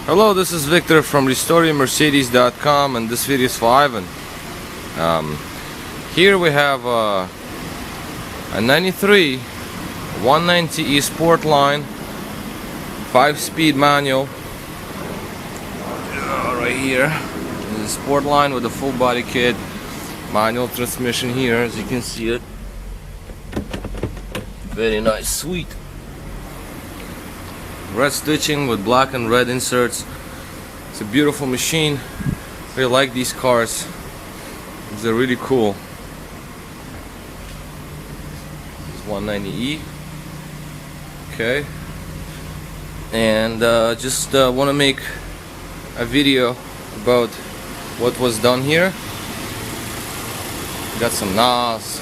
Hello, this is Victor from RestoreYourMercedes.com, and this video is for Ivan. Here we have a 93 190e SportLine 5-speed manual. Right here, this is SportLine with a full body kit, manual transmission here, as you can see it. Very nice, sweet. Red stitching with black and red inserts. It's a beautiful machine. Really like these cars. They're really cool. It's 190e. Okay. And just want to make a video about what was done here. Got some NOS,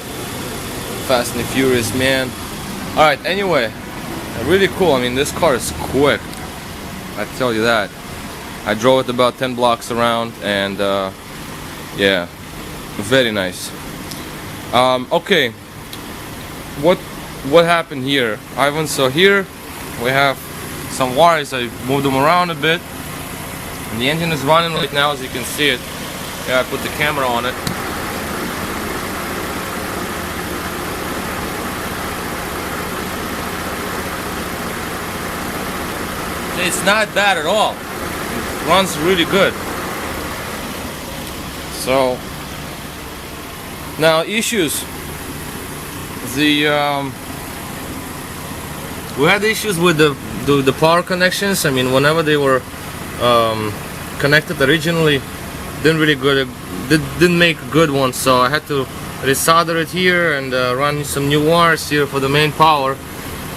Fast and Furious man. Alright, anyway. Really cool. I mean, this car is quick, I tell you that. I drove it about 10 blocks around, and yeah, very nice. Okay, what happened here, Ivan? So here we have some wires. I moved them around a bit, and the engine is running right now, as you can see it. Yeah, I put the camera on it. It's not bad at all. It runs really good. So now issues. We had issues with the power connections. I mean, whenever they were connected originally, didn't make good ones. So I had to resolder it here and run some new wires here for the main power.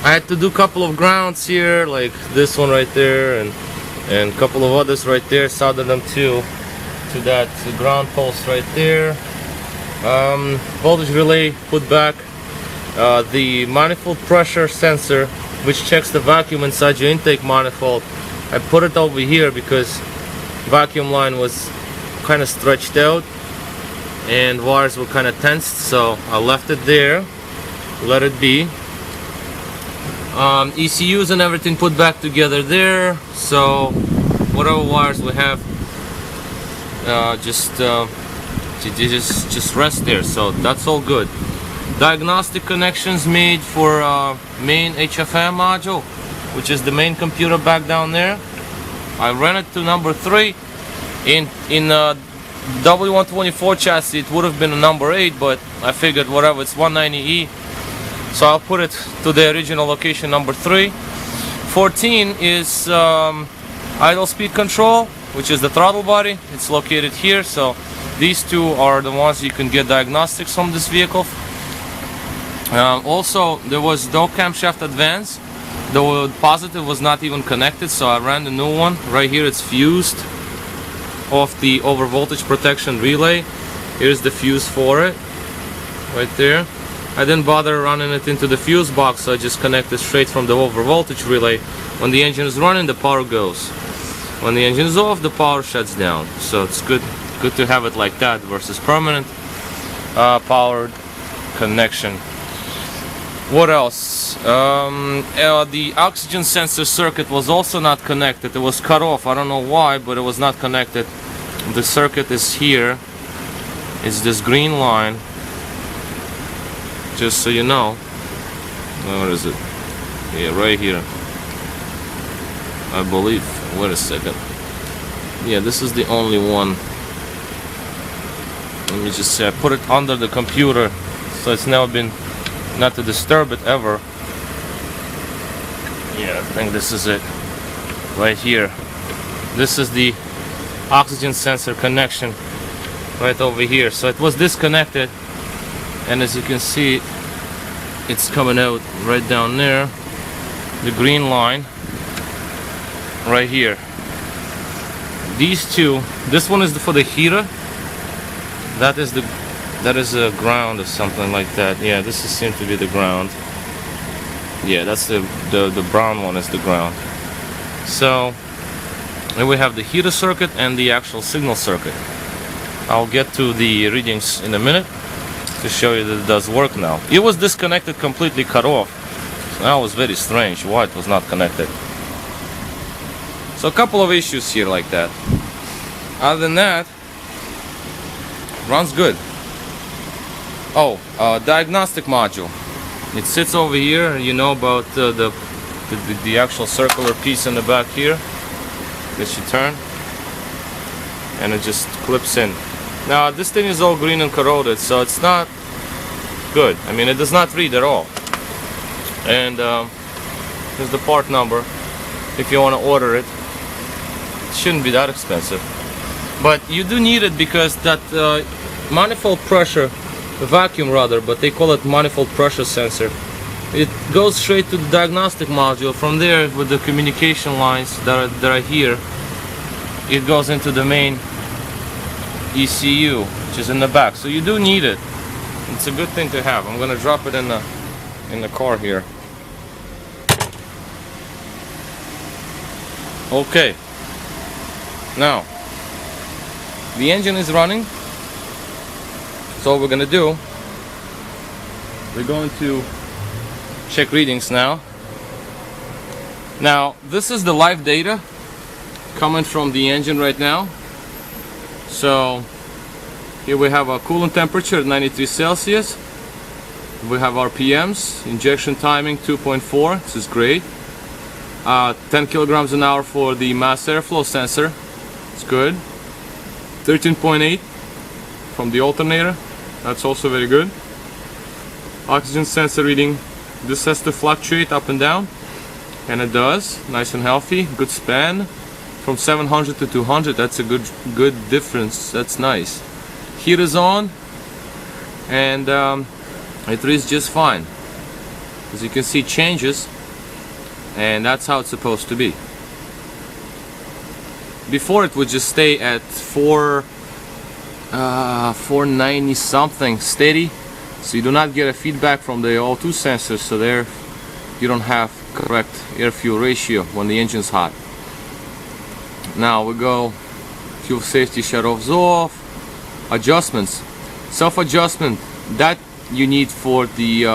I had to do a couple of grounds here, like this one right there, and a couple of others right there. Solder them to that ground post right there. Voltage relay put back. The manifold pressure sensor, which checks the vacuum inside your intake manifold, I put it over here because vacuum line was kind of stretched out and wires were kind of tensed, so I left it there, let it be. ECUs and everything put back together there, so whatever wires we have, just rest there, so that's all good. Diagnostic connections made for main HFM module, which is the main computer back down there. I ran it to number 3. In W124 chassis it would have been a number 8, but I figured whatever, it's 190e. So I'll put it to the original location, number 3. 14 is idle speed control, which is the throttle body. It's located here. So these two are the ones you can get diagnostics from this vehicle. Also, there was no camshaft advance. The positive was not even connected, so I ran the new one. Right here it's fused off the over voltage protection relay. Here's the fuse for it, right there. I didn't bother running it into the fuse box, so I just connected straight from the over voltage relay. When the engine is running, the power goes. When the engine is off, the power shuts down. So it's good to have it like that versus permanent powered connection. What else? The oxygen sensor circuit was also not connected. It was cut off. I don't know why, but it was not connected. The circuit is here. It's this green line. Just so you know. Where is it? Yeah, right here, I believe. Wait a second. Yeah, this is the only one. Let me just say, I put it under the computer, so it's never been, not to disturb it ever. Yeah, I think this is it. Right here. This is the oxygen sensor connection. Right over here. So it was disconnected. And as you can see, it's coming out right down there, the green line right here. These two, this one is for the heater. That is a ground or something like that. Yeah, this seems to be the ground. Yeah, that's the brown one is the ground. So then we have the heater circuit and the actual signal circuit. I'll get to the readings in a minute to show you that it does work now. It was disconnected, completely cut off. So that was very strange why it was not connected. So So a couple of issues here like that. Other than that, runs good. Oh, diagnostic module. It sits over here. You know about the actual circular piece in the back here that you turn, and it just clips in. Now this thing is all green and corroded, so it's not good. I mean, it does not read at all. And here's the part number if you want to order it. It shouldn't be that expensive, but you do need it because that manifold pressure, vacuum rather, but they call it manifold pressure sensor. It goes straight to the diagnostic module. From there, with the communication lines that are here, it goes into the main ECU, which is in the back. So you do need it. It's a good thing to have. I'm gonna drop it in the car here. Okay. Now the engine is running. So what we're gonna do, we're going to check readings now. Now this is the live data coming from the engine right now. So here we have our coolant temperature at 93 Celsius. We have RPMs, injection timing 2.4, this is great. 10 kilograms an hour for the mass airflow sensor, it's good. 13.8 from the alternator, that's also very good. Oxygen sensor reading, this has to fluctuate up and down, and it does, nice and healthy, good span. From 700 to 200, that's a good difference, that's nice. Heat is on, and it reads just fine. As you can see, changes, and that's how it's supposed to be. Before it would just stay at 490 something steady, so you do not get a feedback from the O2 sensors, so there you don't have correct air-fuel ratio when the engine's hot. Now we go fuel safety shutoffs off, adjustments, self-adjustment that you need for the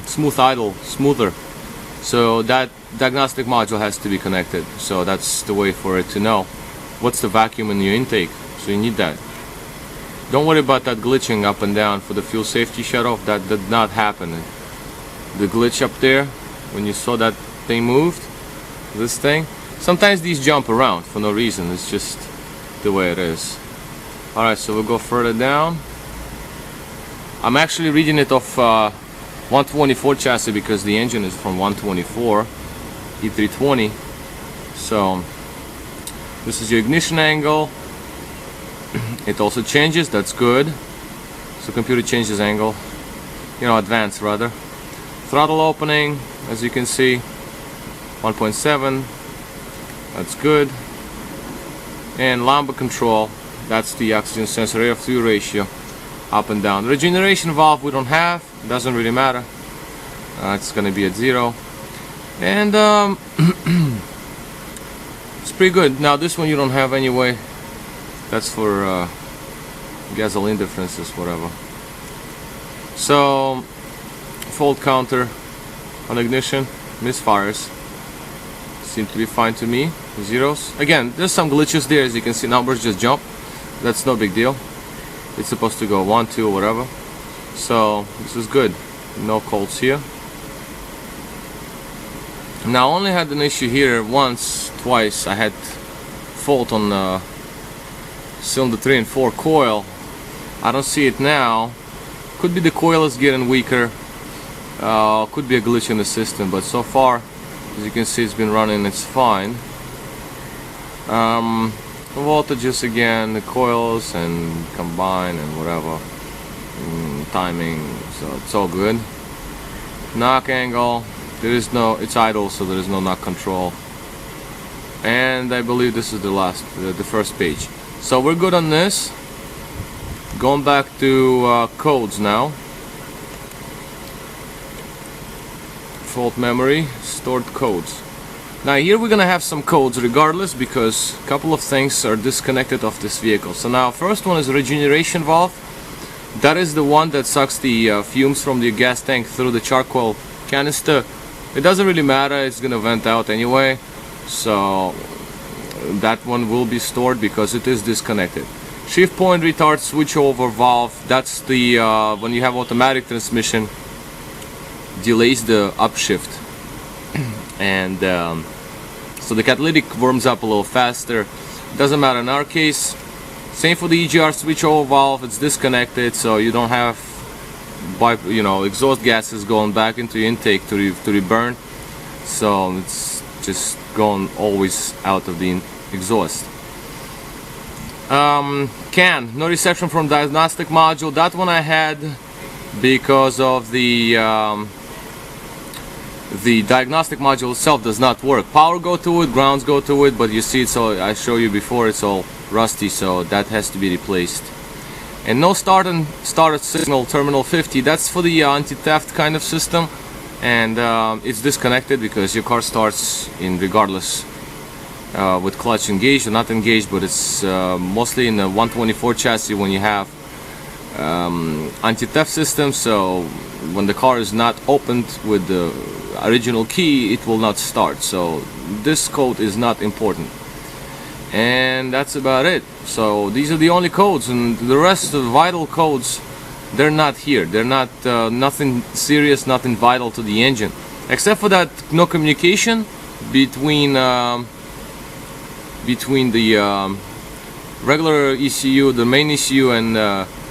smooth idle, smoother. So that diagnostic module has to be connected. So that's the way for it to know what's the vacuum in your intake. So you need that. Don't worry about that glitching up and down for the fuel safety shutoff. That did not happen. The glitch up there when you saw that thing moved, this thing. Sometimes these jump around for no reason. It's just the way it is. Alright, so we'll go further down. I'm actually reading it off 124 chassis because the engine is from 124 E320. So this is your ignition angle. It also changes, that's good. So computer changes angle, you know, advanced rather. Throttle opening, as you can see, 1.7, that's good. And lambda control, that's the oxygen sensor air-fuel ratio, up and down. Regeneration valve we don't have, doesn't really matter. It's gonna be at 0. And it's pretty good. Now this one you don't have anyway. That's for gasoline differences, whatever. So fault counter on ignition, misfires seem to be fine to me. Zeros. Again, there's some glitches there, as you can see, numbers just jump. That's no big deal. It's supposed to go 1, 2, or whatever. So this is good. No colds here. Now I only had an issue here once, twice. I had fault on cylinder 3 and 4 coil. I don't see it now. Could be the coil is getting weaker. Could be a glitch in the system, but so far, as you can see, it's been running, it's fine. Voltages again, the coils and combine and whatever. Timing, so it's all good. Knock angle, there is no, it's idle, so there is no knock control. And I believe this is the first page. So we're good on this. Going back to codes now. Fault memory, stored codes. Now here we're gonna have some codes regardless, because a couple of things are disconnected of this vehicle. So now first one is regeneration valve. That is the one that sucks the fumes from the gas tank through the charcoal canister. It doesn't really matter, it's gonna vent out anyway. so that one will be stored because it is disconnected. Shift point retard switchover valve, that's the when you have automatic transmission, delays the upshift, and so the catalytic warms up a little faster. Doesn't matter in our case. Same for the EGR switchover valve, it's disconnected, so you don't have exhaust gases going back into your intake to reburn, so it's just going always out of the exhaust. CAN, no reception from diagnostic module. That one I had because of the diagnostic module itself does not work. Power go to it, grounds go to it, but you see it's all, I showed you before, it's all rusty, so that has to be replaced. And no start and started signal terminal 50, that's for the anti-theft kind of system, and it's disconnected because your car starts in regardless with clutch engaged or not engaged, but it's mostly in the 124 chassis when you have anti-theft system, so when the car is not opened with the original key, it will not start. So this code is not important, and that's about it. So these are the only codes, and the rest of the vital codes, they're not here. They're not nothing serious, nothing vital to the engine, except for that no communication between the regular ECU, the main ECU, and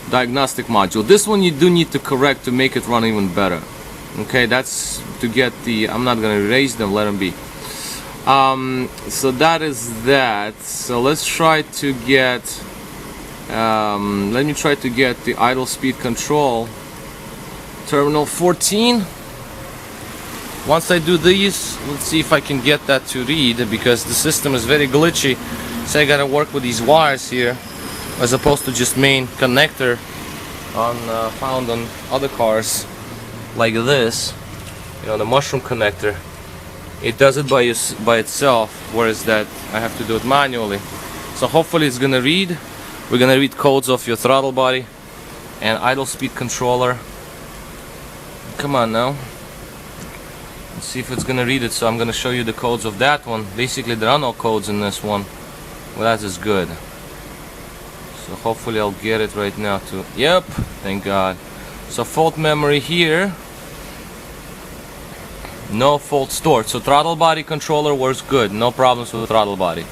diagnostic module. This one you do need to correct to make it run even better. Okay, that's to get the, I'm not gonna erase them, let them be. So that is that. So let's try to get let me try to get the idle speed control terminal 14. Once I do these, let's see if I can get that to read, because the system is very glitchy, so I gotta work with these wires here as opposed to just main connector on found on other cars like this, the mushroom connector. It does it by itself, whereas that I have to do it manually. So hopefully it's gonna read. We're gonna read codes of your throttle body and idle speed controller. Come on now. Let's see if it's gonna read it. So I'm gonna show you the codes of that one. Basically there are no codes in this one. Well, that is good. So hopefully I'll get it right now too. Yep, thank God. So fault memory here. No fault stored. So throttle body controller works good. No problems with the throttle body.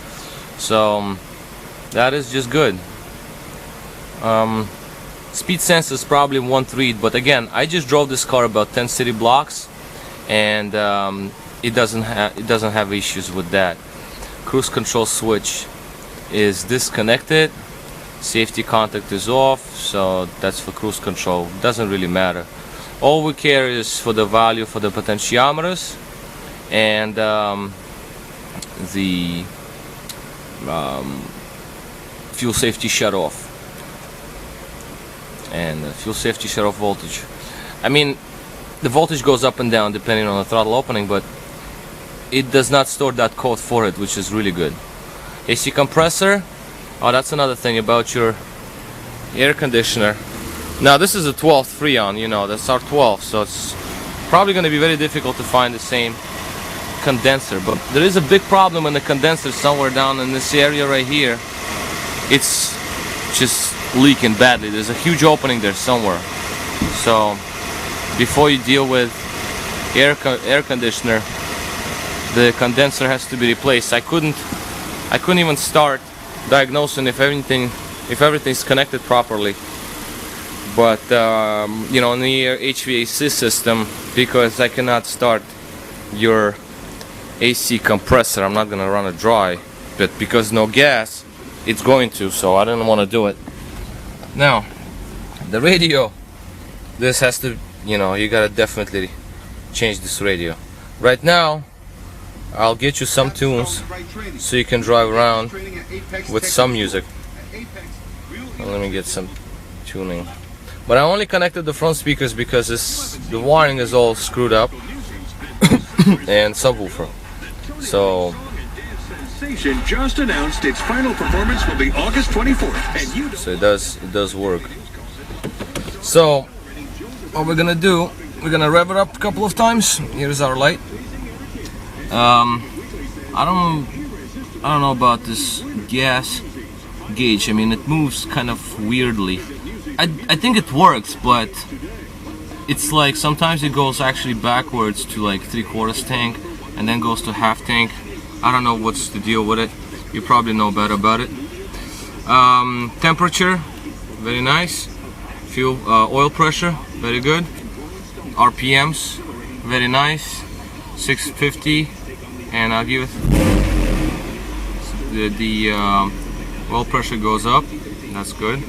So that is just good. Speed sensors probably won't read, but again, I just drove this car about 10 city blocks, and it doesn't have issues with that. Cruise control switch is disconnected. Safety contact is off, so that's for cruise control. Doesn't really matter. All we care is for the value for the potentiometers and the fuel safety shut off and fuel safety shut off voltage. I mean, the voltage goes up and down depending on the throttle opening, but it does not store that code for it, which is really good. AC compressor. Oh, that's another thing about your air conditioner. Now this is a 12th Freon, that's our 12, so it's probably going to be very difficult to find the same condenser, but there is a big problem in the condenser somewhere down in this area right here. It's just leaking badly. There's a huge opening there somewhere. So before you deal with air conditioner, the condenser has to be replaced. I couldn't even start diagnosing if everything's connected properly, but in the HVAC system, because I cannot start your AC compressor, I'm not gonna run it dry, but because no gas, it's going to, so I didn't want to do it. Now the radio, this has to, you gotta definitely change this radio. Right now I'll get you some tunes so you can drive around with some music. Well, let me get some tuning. But I only connected the front speakers because the wiring is all screwed up and subwoofer. So just announced its final performance will be August 24th, so it does work. So what we're gonna do, we're gonna rev it up a couple of times. Here's our light. I don't know about this gas gauge. I mean, it moves kind of weirdly. I think it works, but it's like sometimes it goes actually backwards to like 3/4 tank and then goes to half tank. I don't know what's the deal with it. You probably know better about it. Temperature, very nice. Fuel, oil pressure, very good. RPMs, very nice. 650, and I'll give it the oil pressure goes up. That's good.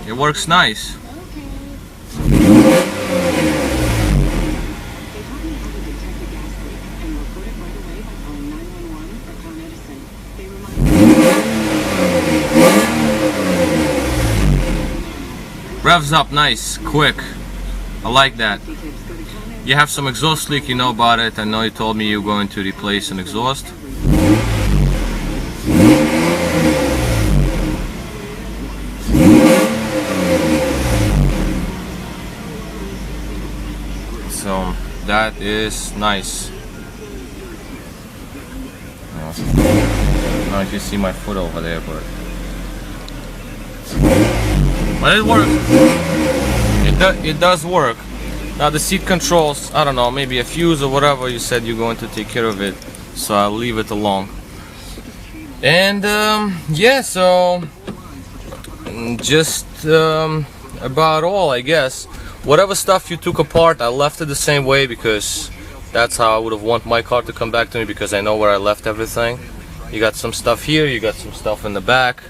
It works nice. Revs up nice, quick. I like that. You have some exhaust leak, you know about it. I know you told me you're going to replace an exhaust. So that is nice. I don't know if you see my foot over there, but it works. It does work. Now the seat controls, I don't know, maybe a fuse or whatever. You said you're going to take care of it, so I'll leave it alone. And yeah, so just about all, I guess. Whatever stuff you took apart, I left it the same way because that's how I would have wanted my car to come back to me, because I know where I left everything. You got some stuff here, you got some stuff in the back.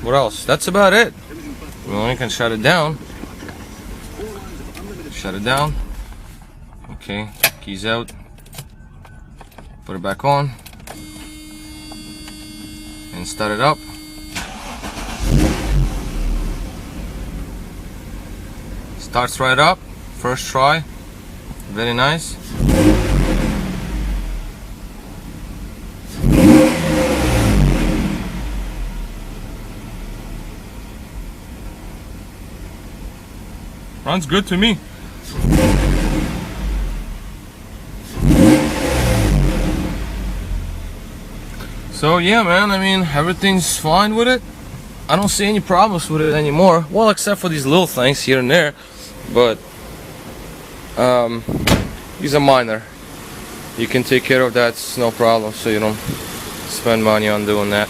What else? That's about it. Well, you can shut it down. Shut it down. Okay, keys out. Put it back on. And start it up. Starts right up. First try. Very nice. Runs good to me. So yeah, man, I mean, everything's fine with it. I don't see any problems with it anymore. Well, except for these little things here and there. But these are minor. You can take care of that, it's no problem, so you don't spend money on doing that.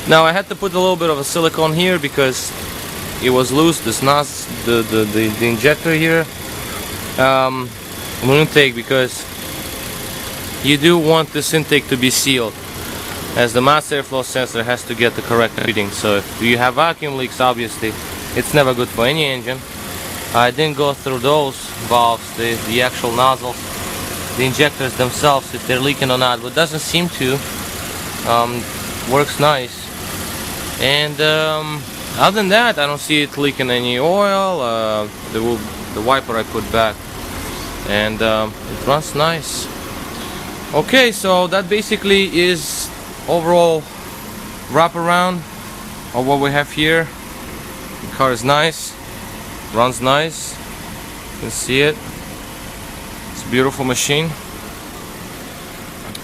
Now I had to put a little bit of a silicone here because it was loose. This NOS, the injector here wouldn't take, because you do want this intake to be sealed, as the mass airflow sensor has to get the correct reading. So if you have vacuum leaks, obviously it's never good for any engine. I didn't go through those valves, the actual nozzles, the injectors themselves, if they're leaking or not, but it doesn't seem to. Works nice. And other than that, I don't see it leaking any oil. The wiper I put back, and it runs nice. Okay, so that basically is overall wraparound of what we have here. The car is nice, runs nice, you can see it. It's a beautiful machine.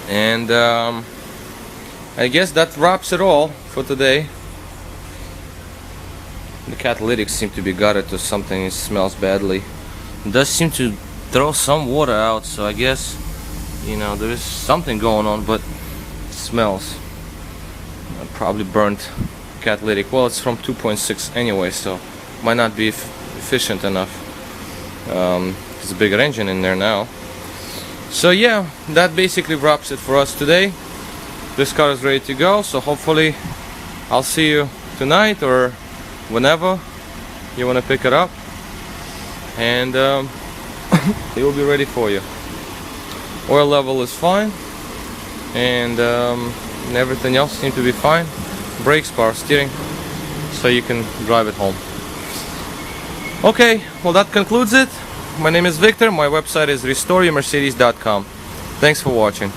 And I guess that wraps it all for today. The catalytics seem to be gutted or something. It smells badly. It does seem to throw some water out, so I guess, you know, there is something going on, but it smells. Probably burnt catalytic. Well, it's from 2.6 anyway, so might not be efficient enough. There's a bigger engine in there now. So yeah, that basically wraps it for us today. This car is ready to go, so hopefully I'll see you tonight or whenever you want to pick it up, and it will be ready for you. Oil level is fine, and everything else seems to be fine. Brakes, power steering, so you can drive it home. Okay, well, that concludes it. My name is Victor. My website is restoreyourmercedes.com. Thanks for watching.